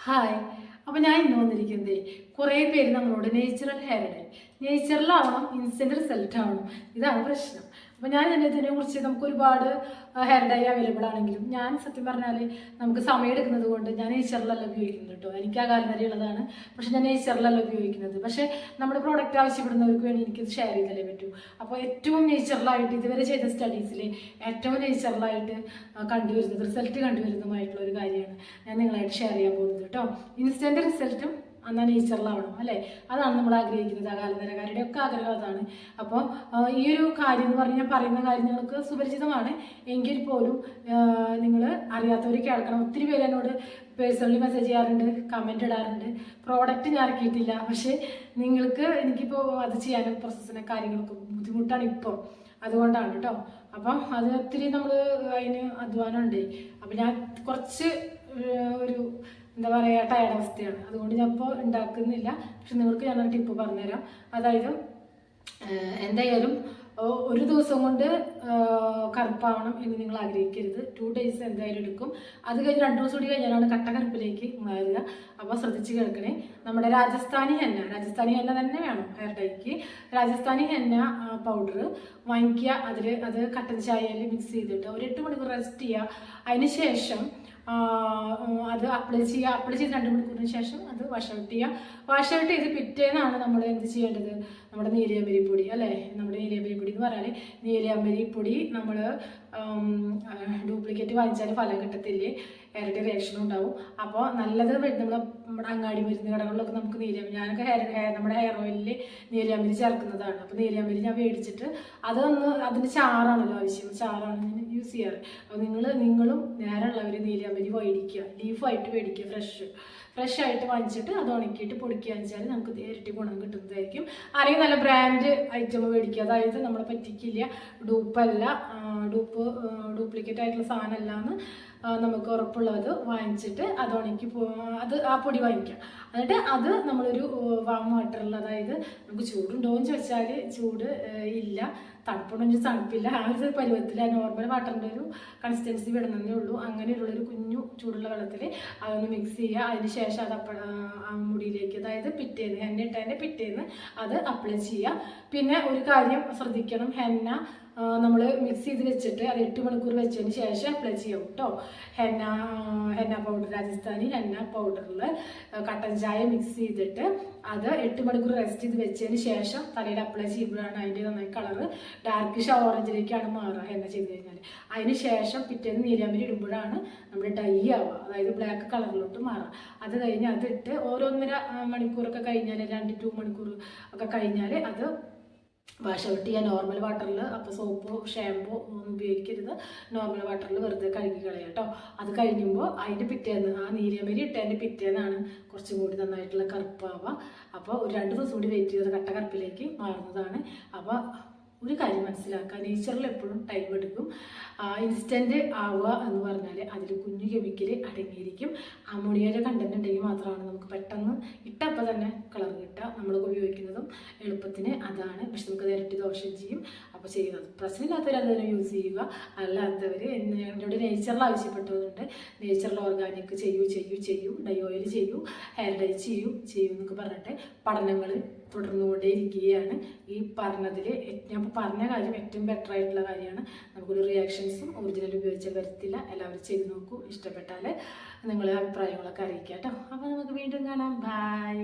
Hi. അപ്പോൾ ഞാൻ ഇന്ന് വന്നിരിക്കുന്നത് കുറേ പേര് നമ്മളോട് നേച്ചുറൽ ഹെയർ ഡൈ നേച്ചുറലാവണം, ഇൻസ്റ്റൻറ്റ് റിസൾട്ട് ആവണം, ഇതാണ് പ്രശ്നം. അപ്പോൾ ഞാൻ തന്നെ ഇതിനെക്കുറിച്ച് നമുക്ക് ഒരുപാട് ഹെയർ ഡൈ അവൈലബിൾ ആണെങ്കിലും ഞാൻ സത്യം പറഞ്ഞാൽ നമുക്ക് സമയം എടുക്കുന്നത് കൊണ്ട് ഞാൻ നേച്ചുറലല്ല ഉപയോഗിക്കുന്നത് കേട്ടോ. എനിക്ക് ആ കാലം വരെ ഉള്ളതാണ്, പക്ഷെ ഞാൻ നേച്ചുറലല്ല ഉപയോഗിക്കുന്നത്. പക്ഷേ നമ്മുടെ പ്രോഡക്റ്റ് ആവശ്യപ്പെടുന്നവർക്ക് വേണ്ടി എനിക്കിത് ഷെയർ ചെയ്താലേ പറ്റൂ. അപ്പോൾ ഏറ്റവും നേച്ചുറലായിട്ട് ഇതുവരെ ചെയ്ത സ്റ്റഡീസിൽ ഏറ്റവും നേച്ചുറലായിട്ട് കണ്ടുവരുന്നത് റിസൾട്ട് കണ്ടുവരുന്നതുമായിട്ടുള്ള ഒരു കാര്യമാണ് ഞാൻ നിങ്ങളായിട്ട് ഷെയർ ചെയ്യാൻ പോകുന്നത് കേട്ടോ. ഇൻസ്റ്റൻറ്റ് റിസൾട്ടും എന്നാൽ നേച്ചുറലാവണം അല്ലേ, അതാണ് നമ്മൾ ആഗ്രഹിക്കുന്നത്. ആ കാലനിരക്കാരുടെ ഒക്കെ ആഗ്രഹം അതാണ്. അപ്പോൾ ഈ ഒരു കാര്യം എന്ന് പറഞ്ഞാൽ ഞാൻ പറയുന്ന കാര്യം നിങ്ങൾക്ക് സുപരിചിതമാണ് എങ്കിൽ പോലും നിങ്ങൾ അറിയാത്തവർ കേൾക്കണം. ഒത്തിരി പേര് എന്നോട് പേഴ്സണലി മെസ്സേജ് ചെയ്യാറുണ്ട്, കമൻറ്റ് ഇടാറുണ്ട്. പ്രോഡക്റ്റ് ഞാൻ ഇറക്കിയിട്ടില്ല, പക്ഷേ നിങ്ങൾക്ക് എനിക്കിപ്പോൾ അത് ചെയ്യാനും പ്രോസസ്സിനെ കാര്യങ്ങളൊക്കെ ബുദ്ധിമുട്ടാണ് ഇപ്പോൾ, അതുകൊണ്ടാണ് കേട്ടോ. അപ്പം അത് ഒത്തിരി നമ്മൾ അതിന് അധ്വാനമുണ്ട്. അപ്പം ഞാൻ കുറച്ച് ഒരു എന്താ പറയുക ടയർഡ് അവസ്ഥയാണ്, അതുകൊണ്ട് ഞാൻ ഇപ്പോൾ ഉണ്ടാക്കുന്നില്ല. പക്ഷെ നിങ്ങൾക്ക് ഞാനൊരു ടിപ്പ് പറഞ്ഞുതരാം. അതായത് എന്തായാലും ഒരു ദിവസം കൊണ്ട് കറുപ്പാവണം എന്ന് നിങ്ങൾ ആഗ്രഹിക്കരുത്. 2 days എന്തായാലും എടുക്കും. അത് കഴിഞ്ഞ് 2 ദിവസം കൂടി കഴിഞ്ഞാലാണ് കട്ട കറുപ്പിലേക്ക് മാറുക. അപ്പോൾ ശ്രദ്ധിച്ച് കേൾക്കണേ. നമ്മുടെ രാജസ്ഥാനി ഹെന്ന തന്നെ വേണം hair Dijk. Rajasthani henna powder വാങ്ങിക്കുക. അത് കട്ടൻ ചായയിൽ മിക്സ് ചെയ്തിട്ട് ഒരു 8 മണിക്കൂർ റെസ്റ്റ് ചെയ്യുക. അതിന് ശേഷം അത് അപ്ലൈ ചെയ്ത് 2 മണിക്കൂറിന് ശേഷം അത് വാഷ് ഔട്ട് ചെയ്ത് പിറ്റേന്നാണ് നമ്മൾ എന്ത് ചെയ്യേണ്ടത്, നമ്മുടെ നീലിയാമ്പരി പൊടി അല്ലേ, നമ്മുടെ നീലിയാമ്പരി പൊടി എന്ന് പറഞ്ഞാൽ നീലിയാമ്പരി പൊടി നമ്മൾ ഡ്യൂപ്ലിക്കേറ്റ് വാങ്ങിച്ചാൽ ഫലം കിട്ടത്തില്ലേ, ഇരട്ടി റിയാക്ഷനും ഉണ്ടാവും. അപ്പോൾ നല്ലത് നമ്മുടെ അങ്ങാടി മരുന്ന് കടകളിലൊക്കെ നമുക്ക് നീലിയാമ്പരി, ഞാനൊക്കെ നമ്മുടെ ഹെയർ ഓയിലിൽ നീലിയാമ്പരി ചേർക്കുന്നതാണ്. അപ്പോൾ നീലിയാമ്പരി ഞാൻ മേടിച്ചിട്ട് അതിന് ചാറാണല്ലോ ആവശ്യം, ചാറാണ് ഞാൻ യൂസ് ചെയ്യാറ്. അപ്പോൾ നിങ്ങളും നേരെയുള്ളവർ നീലിയാമ്പരി മേടിക്കുക, ലീഫായിട്ട് മേടിക്കുക, ഫ്രഷ് ആയിട്ട് വാങ്ങിച്ചിട്ട് അത് ഉണക്കിയിട്ട് പൊടിക്കുകയെന്ന് വെച്ചാൽ നമുക്ക് ഇരട്ടി ഗുണം കിട്ടുന്നതായിരിക്കും. അല്ലെങ്കിൽ നല്ല ബ്രാൻഡ് ഐറ്റം മേടിക്കുക, അതായത് നമ്മളെ പറ്റിക്കില്ല, ഡ്യൂപ്ലിക്കേറ്റ് ആയിട്ടുള്ള സാധനമല്ല എന്ന് നമുക്ക് ഉറപ്പുള്ളത് വാങ്ങിച്ചിട്ട് അത് ഉണക്കി ആ പൊടി വാങ്ങിക്കാം. എന്നിട്ട് അത് നമ്മളൊരു വാം വാട്ടറിൽ, അതായത് നമുക്ക് ചൂടുണ്ടോ എന്ന് ചോദിച്ചാൽ ചൂട് ഇല്ല, തണുപ്പുണ്ടെങ്കിൽ തണുപ്പില്ല, ആ ഒരു പരുവത്തിൽ നോർമൽ വാട്ടറിൻ്റെ ഒരു കൺസിസ്റ്റൻസി വിടണമെന്നേ ഉള്ളൂ. അങ്ങനെയുള്ളൊരു കുഞ്ഞു ചൂടുള്ള വെള്ളത്തിൽ അതൊന്ന് മിക്സ് ചെയ്യുക. അതിന് ശേഷം അത് മുടിയിലേക്ക്, അതായത് എണ്ണ ഇട്ടതിൻ്റെ പിറ്റേന്ന് അത് അപ്ലൈ ചെയ്യുക. പിന്നെ ഒരു കാര്യം ശ്രദ്ധിക്കണം, നമ്മൾ മിക്സ് ചെയ്ത് വെച്ചിട്ട് അത് 8 മണിക്കൂർ വെച്ചതിന് ശേഷം അപ്ലൈ ചെയ്യാം കേട്ടോ. ഹെന്ന പൗഡർ, രാജസ്ഥാനി ഹെന്ന പൗഡറിൽ കട്ടൻ ചായ മിക്സ് ചെയ്തിട്ട് അത് 8 മണിക്കൂർ റെസ്റ്റ് ചെയ്ത് വെച്ചതിന് ശേഷം തലയിൽ അപ്ലൈ ചെയ്യുമ്പോഴാണ് അതിൻ്റെ നന്നായി കളറ് ഡാർക്കിഷ് ഓറഞ്ചിലേക്കാണ് മാറുക ഹെന്ന ചെയ്ത് കഴിഞ്ഞാൽ. അതിന് ശേഷം പിറ്റേന്ന് നീലാമ്പരി ഇടുമ്പോഴാണ് നമ്മുടെ ഡൈ ആവുക, അതായത് ബ്ലാക്ക് കളറിലോട്ട് മാറുക. അത് കഴിഞ്ഞ് അതിട്ട് 1.5 മണിക്കൂറൊക്കെ കഴിഞ്ഞാൽ, 2 മണിക്കൂർ ഒക്കെ കഴിഞ്ഞാൽ അത് വാഷ് ഔട്ട് ചെയ്യുക നോർമൽ വാട്ടറിൽ. അപ്പോൾ സോപ്പോ ഷാമ്പോ ഒന്നും ഉപയോഗിക്കരുത്, നോർമൽ വാട്ടറിൽ വെറുതെ കഴുകി കളയുക കേട്ടോ. അത് കഴിയുമ്പോൾ അതിൻ്റെ പിറ്റേന്ന്, ആ നീലിയാമ്പരി ഇട്ടതിൻ്റെ പിറ്റേന്നാണ് കുറച്ചും കൂടി നന്നായിട്ടുള്ള കറുപ്പാവുക. അപ്പോൾ ഒരു 2 ദിവസം കൂടി വെയിറ്റ് ചെയ്ത് കട്ട കറുപ്പിലേക്ക് മാറുന്നതാണ്. അപ്പോൾ ഒരു കാര്യം മനസ്സിലാക്കുക, നേച്ചറിൽ എപ്പോഴും ടൈം എടുക്കും. ഇൻസ്റ്റൻറ്റ് ആവുക എന്ന് പറഞ്ഞാൽ അതിൽ കുഞ്ഞു കെമിക്കൽ അടങ്ങിയിരിക്കും. അമോണിയയുടെ കണ്ടന്റ് ഉണ്ടെങ്കിൽ മാത്രമാണ് നമുക്ക് പെട്ടെന്ന് ഇട്ടപ്പോൾ തന്നെ കളർ കിട്ടുക. നമ്മളൊക്കെ ഉപയോഗിക്കുന്നതും എളുപ്പത്തിന് അതാണ്, പക്ഷെ നമുക്ക് ഇരട്ടി ദോഷം ചെയ്യും. അപ്പോൾ ചെയ്യുന്നത് പ്രശ്നമില്ലാത്തവർ അത് തന്നെ യൂസ് ചെയ്യുക. അല്ലാത്തവർ എന്നോട് നേച്ചറിൽ ആവശ്യപ്പെട്ടതുകൊണ്ട് നേച്ചറൽ ഓർഗാനിക് ചെയ്യൂ, ഡൈ ഓയിൽ ചെയ്യൂ, ഹെയർ ഡൈ ചെയ്യൂ എന്നൊക്കെ പറഞ്ഞിട്ട് പഠനങ്ങൾ തുടർന്നുകൊണ്ടേ ഇരിക്കുകയാണ്. ഈ പറഞ്ഞതിൽ ഞാൻ പറഞ്ഞ കാര്യം ഏറ്റവും ബെറ്റർ ആയിട്ടുള്ള കാര്യമാണ്. നമുക്കൊരു റിയാക്ഷൻസും ഒറിജിനൽ ഉപയോഗിച്ചാൽ വരത്തില്ല. എല്ലാവരും ചെയ്ത് നോക്കൂ. ഇഷ്ടപ്പെട്ടാൽ നിങ്ങളെ അഭിപ്രായങ്ങളൊക്കെ അറിയിക്കാം കേട്ടോ. അപ്പോൾ നമുക്ക് വീണ്ടും കാണാം. ബൈ.